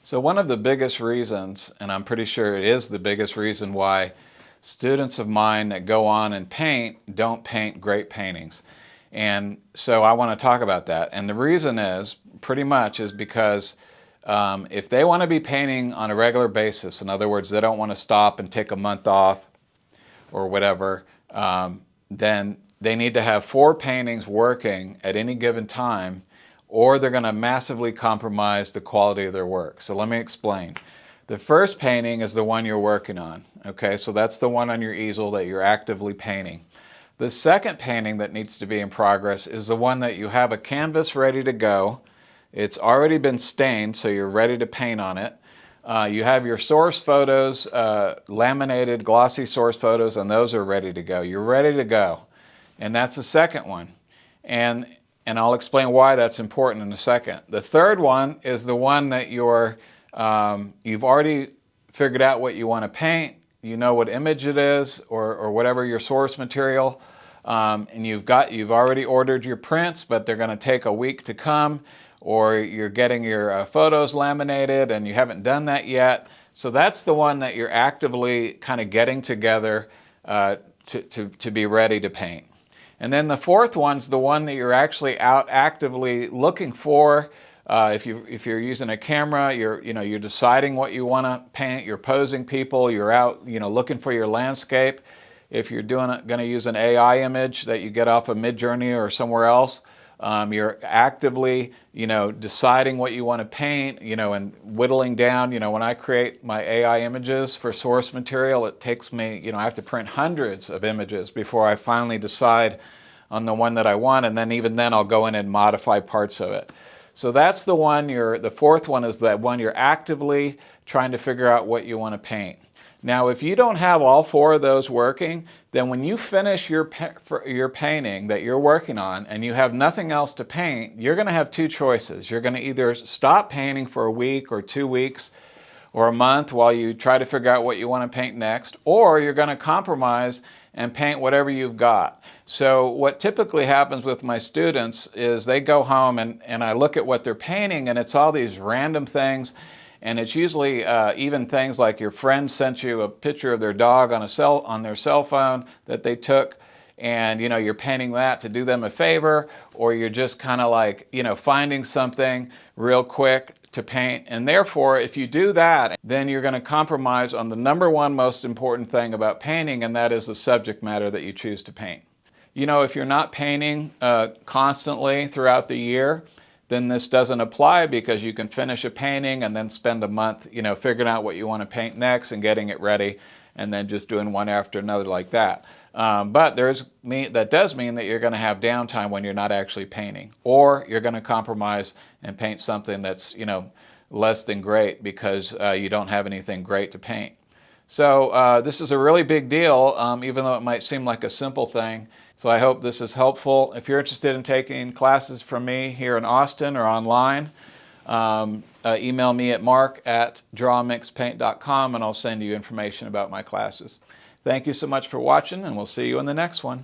So one of the biggest reasons, and I'm pretty sure it is the biggest reason why students of mine that go on and paint don't paint great paintings. And so I want to talk about that. And the reason is pretty much is because if they want to be painting on a regular basis, in other words, they don't want to stop and take a month off or whatever, then they need to have 4 paintings working at any given time, or they're going to massively compromise the quality of their work. So let me explain. The first painting is the one you're working on. Okay, so that's the one on your easel that you're actively painting. The second painting that needs to be in progress is the one that you have a canvas ready to go. It's already been stained, so you're ready to paint on it. You have your source photos, laminated, glossy source photos, and those are ready to go. You're ready to go. And that's the second one. And I'll explain why that's important in a second. The third one is the one that you've already figured out what you want to paint. You know what image it is, or whatever your source material, and you've already ordered your prints, but they're going to take a week to come, or you're getting your photos laminated and you haven't done that yet. So that's the one that you're actively kind of getting together to be ready to paint. And then the fourth one's the one that you're actually out actively looking for. If you're using a camera, you're deciding what you want to paint. You're posing people. You're out looking for your landscape. If you're going to use an AI image that you get off of Midjourney or somewhere else, you're actively deciding what you want to paint. And whittling down. When I create my AI images for source material, it takes me I have to print hundreds of images before I finally decide on the one that I want, and then even then I'll go in and modify parts of it. So that's the one. The fourth one is that one you're actively trying to figure out what you want to paint. Now, if you don't have all 4 of those working, then when you finish your painting that you're working on and you have nothing else to paint, you're going to have 2 choices. You're going to either stop painting for a week or 2 weeks or a month while you try to figure out what you want to paint next, or you're going to compromise and paint whatever you've got. So what typically happens with my students is they go home and I look at what they're painting, and it's all these random things, and it's usually even things like your friend sent you a picture of their dog on their cell phone that they took, and you're painting that to do them a favor, or you're just kind of like finding something real quick to paint. And therefore, if you do that, then you're going to compromise on the number one most important thing about painting, and that is the subject matter that you choose to paint. If you're not painting constantly throughout the year, then this doesn't apply, because you can finish a painting and then spend a month figuring out what you want to paint next and getting it ready, and then just doing one after another like that. But that does mean that you're going to have downtime when you're not actually painting, or you're going to compromise and paint something that's less than great because you don't have anything great to paint. So this is a really big deal, even though it might seem like a simple thing. So I hope this is helpful. If you're interested in taking classes from me here in Austin or online, email me at mark@drawmixpaint.com, and I'll send you information about my classes. Thank you so much for watching, and we'll see you in the next one.